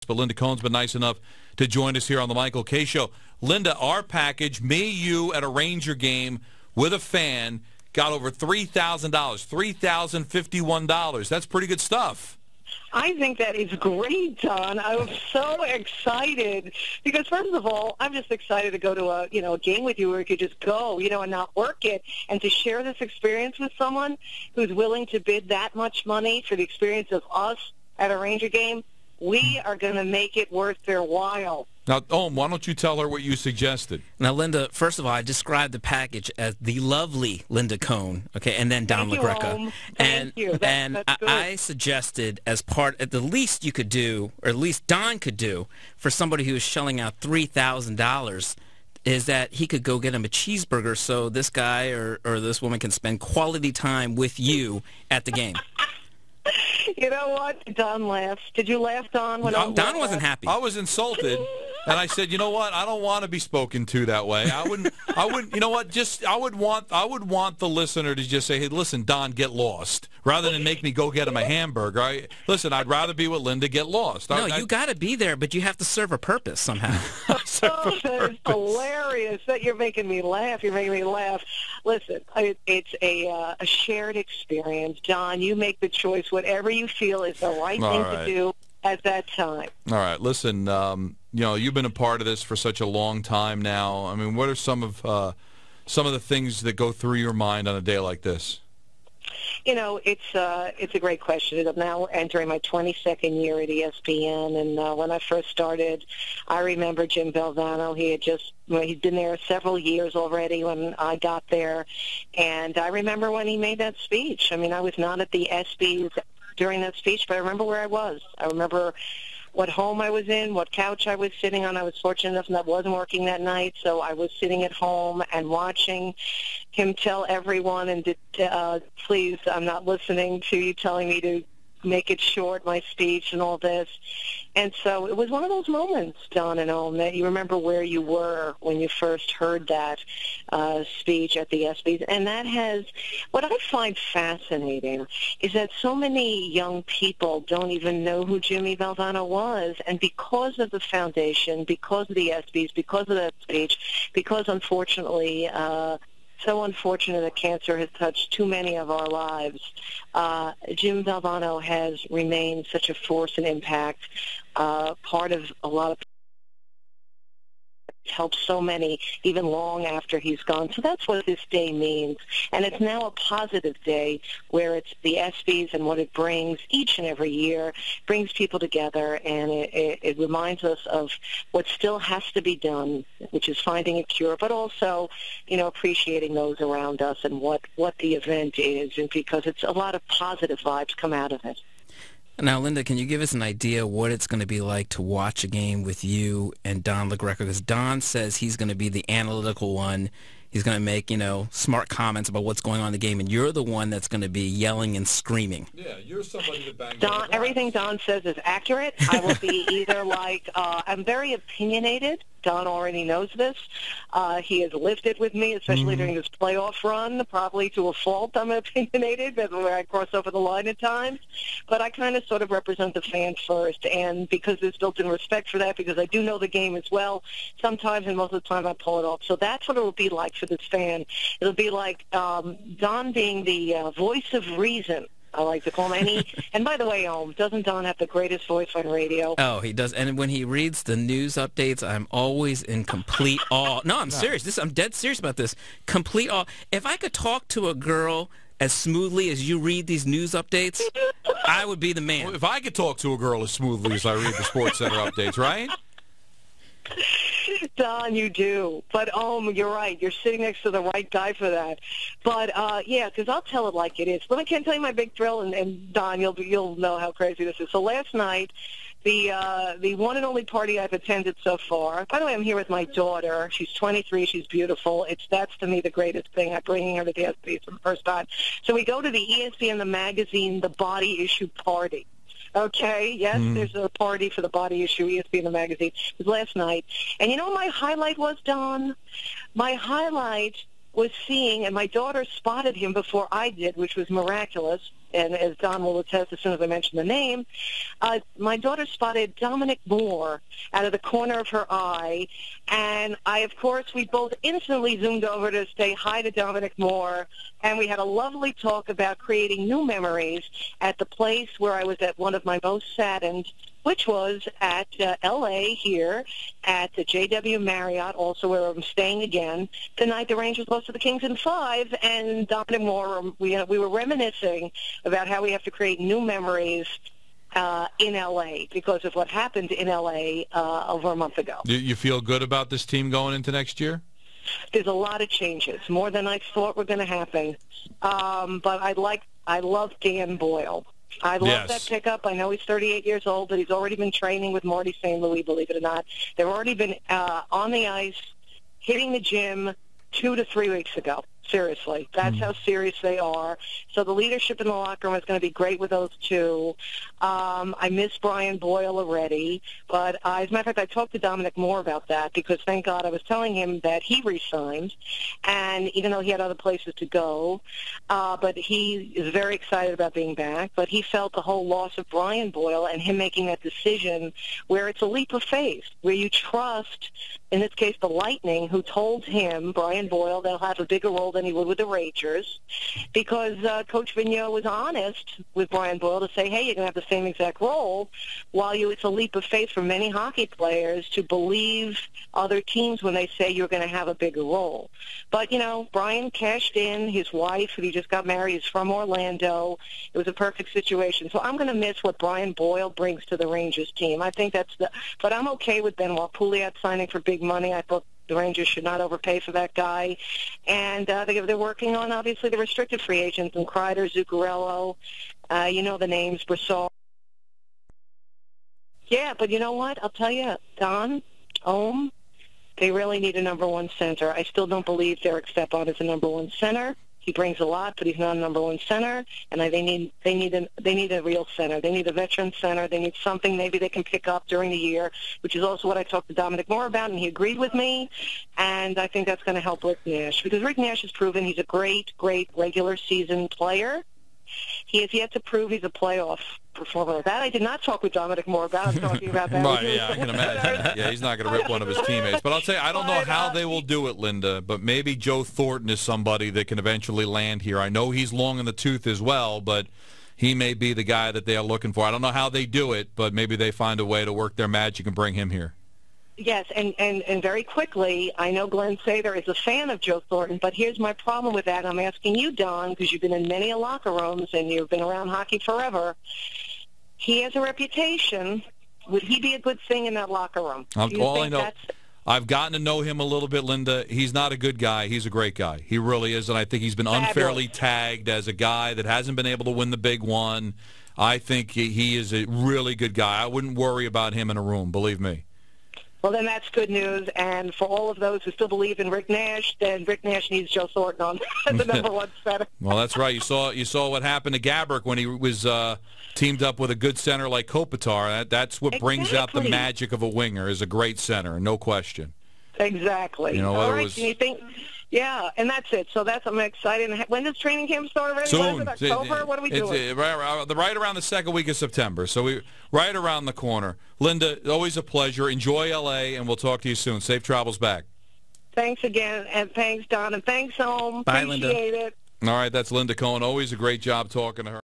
but Linda Cohn's been nice enough to join us here on the Michael Kay Show. Linda, our package, me, you at a Ranger game with a fan, got over $3,000, $3,051. That's pretty good stuff. I think that is great, Don. I was so excited because, first of all, I'm just excited to go to a game with you where you could just go, and not work it, and to share this experience with someone who's willing to bid that much money for the experience of us at a Ranger game. We are going to make it worth their while. Now, why don't you tell her what you suggested? Now, Linda, first of all, I described the package as the lovely Linda Cohn, okay, and then Don LaGreca. Thank you. And that's good. I suggested as part, at the least you could do, or at least Don could do, for somebody who is shelling out $3,000, is that he could go get him a cheeseburger so this guy or this woman can spend quality time with you at the game. You know what? Don laughed. Did you laugh, Don? Don wasn't happy. I was insulted, and I said, you know what? I don't want to be spoken to that way. I wouldn't. You know what? I would want the listener to just say, hey, listen, Don, get lost, rather than make me go get him a hamburger. Listen, I'd rather be with Linda, get lost. No, you got to be there, but you have to serve a purpose somehow. Oh, that is hilarious. You're making me laugh. Listen, it's a shared experience. Don, you make the choice, whatever you feel is the right thing to do at that time. All right. Listen, you've been a part of this for such a long time now. I mean, what are some of the things that go through your mind on a day like this? It's a great question. Now we're entering my 22nd year at ESPN, and when I first started, I remember Jim Valvano. He'd been there several years already when I got there, and I remember when he made that speech. I mean, I was not at the ESPYs during that speech, but I remember where I was. I remember what home I was in, what couch I was sitting on. I was fortunate enough that I wasn't working that night, so I was sitting at home and watching him tell everyone, and please, I'm not listening to you telling me to make it short, my speech and all this. And so it was one of those moments, Don and Ohm, that you remember where you were when you first heard that speech at the ESPYs. And that has, what I find fascinating is that so many young people don't even know who Jimmy Valvano was. And because of the foundation, because of the ESPYs, because of that speech, because unfortunately, so unfortunate that cancer has touched too many of our lives. Jim Valvano has remained such a force and impact, part of a lot of helped so many even long after he's gone. So that's what this day means. And it's now a positive day where it's the ESPYs and what it brings each and every year, brings people together, and it reminds us of what still has to be done, which is finding a cure, but also, appreciating those around us and what the event is, and because it's a lot of positive vibes come out of it. Now, Linda, can you give us an idea what it's going to be like to watch a game with you and Don LaGreca? Because Don says he's going to be the analytical one. He's going to make, smart comments about what's going on in the game, and you're the one that's going to be yelling and screaming. Yeah, you're somebody that bangs Don, everything Don says is accurate. I will be either I'm very opinionated. Don already knows this. He has lived it with me, especially during this playoff run, probably to a fault. I'm opinionated, but where I cross over the line at times. But I kind of sort of represent the fans first, and because there's built-in respect for that, because I do know the game as well, sometimes and most of the time I pull it off. So that's what it will be like for this fan. It'll be like Don being the voice of reason, I like to call him. And by the way, doesn't Don have the greatest voice on radio? Oh, he does. And when he reads the news updates, I'm always in complete awe. No, I'm serious. I'm dead serious about this. Complete awe. If I could talk to a girl as smoothly as you read these news updates, I would be the man. Well, if I could talk to a girl as smoothly as I read the SportsCenter updates, right? Don, you do. But, you're right. You're sitting next to the right guy for that. But, yeah, because I'll tell it like it is. But I can't tell you my big thrill, and Don, you'll know how crazy this is. So last night, the one and only party I've attended so far. By the way, I'm here with my daughter. She's 23. She's beautiful. That's, to me, the greatest thing. I'm bringing her to the ESPYs for the first time. So we go to the ESPN, the magazine, the Body Issue party. Okay, yes, there's a party for the Body Issue, ESPN, the magazine. It was last night. And you know what my highlight was, Don? My highlight was seeing, and my daughter spotted him before I did, which was miraculous. and as Don will attest as soon as I mention the name, my daughter spotted Dominic Moore out of the corner of her eye, and of course, we both instantly zoomed over to say hi to Dominic Moore, and we had a lovely talk about creating new memories at the place where I was at one of my most saddened, which was at L.A. here at the JW Marriott, also where I'm staying again, the night the Rangers lost to the Kings in 5, and Dominic Moore, we were reminiscing about how we have to create new memories in L.A. because of what happened in L.A. Over a month ago. You feel good about this team going into next year? There's a lot of changes, more than I thought were going to happen. But I love Dan Boyle. I love that pickup. I know he's 38 years old, but he's already been training with Marty St. Louis, believe it or not. They've already been on the ice, hitting the gym 2 to 3 weeks ago. Seriously. That's how serious they are. So the leadership in the locker room is going to be great with those two. I miss Brian Boyle already. But as a matter of fact, I talked to Dominic Moore about that because, thank God, I was telling him that he re-signed. And even though he had other places to go, but he is very excited about being back. But he felt the whole loss of Brian Boyle and him making that decision where it's a leap of faith, where you trust, in this case, the Lightning, who told him, Brian Boyle, they'll have a bigger role than he would with the Rangers, because Coach Vigneault was honest with Brian Boyle to say, hey, you're going to have the same exact role, while it's a leap of faith for many hockey players to believe other teams when they say you're going to have a bigger role. But, Brian cashed in. His wife, who he just got married, is from Orlando. It was a perfect situation. So I'm going to miss what Brian Boyle brings to the Rangers team. I think but I'm okay with Benoit Pouliot signing for big money. I thought the Rangers should not overpay for that guy. And they're working on, obviously, the restricted free agents, and Kreider, Zuccarello, the names, Brassard. Yeah, but you know what? I'll tell you, Don, Ohm, they really need a number one center. I still don't believe Derek Stepan is a number one center. He brings a lot, but he's not a number one center, and they need a real center. They need a veteran center. They need something maybe they can pick up during the year, which is also what I talked to Dominic Moore about, and he agreed with me. And I think that's going to help Rick Nash, because Rick Nash has proven he's a great, great regular season player. He has yet to prove he's a playoff performer. That I did not talk with Dominic Moore about. I'm talking about that. Right, yeah, I can imagine. Yeah, he's not going to rip one of his teammates. But I'll tell you, I don't know how they will do it, Linda, but maybe Joe Thornton is somebody that can eventually land here. I know he's long in the tooth as well, but he may be the guy that they are looking for. I don't know how they do it, but maybe they find a way to work their magic and bring him here. Yes, and very quickly, I know Glenn Sather is a fan of Joe Thornton, but here's my problem with that. I'm asking you, Don, because you've been in many locker rooms and you've been around hockey forever. He has a reputation. Would he be a good thing in that locker room? All I know, I've gotten to know him a little bit, Linda. He's not a good guy. He's a great guy. He really is, and I think he's been unfairly tagged as a guy that hasn't been able to win the big one. I think he is a really good guy. I wouldn't worry about him in a room, believe me. Well, then that's good news. And for all of those who still believe in Rick Nash, then Rick Nash needs Joe Thornton on the number one center. Well, that's right. You saw what happened to Gaborik when he was teamed up with a good center like Kopitar. That's what brings out the magic of a winger, is a great center, no question. Exactly. All right. Do you think? Yeah, and that's it. So I'm excited. When does training camp start already? Soon. October? What are we doing? It's right around the second week of September. So right around the corner. Linda, always a pleasure. Enjoy L.A., and we'll talk to you soon. Safe travels back. Thanks again, and thanks, Don, and thanks, Home. Bye, Appreciate Linda. it. All right, that's Linda Cohn. Always a great job talking to her.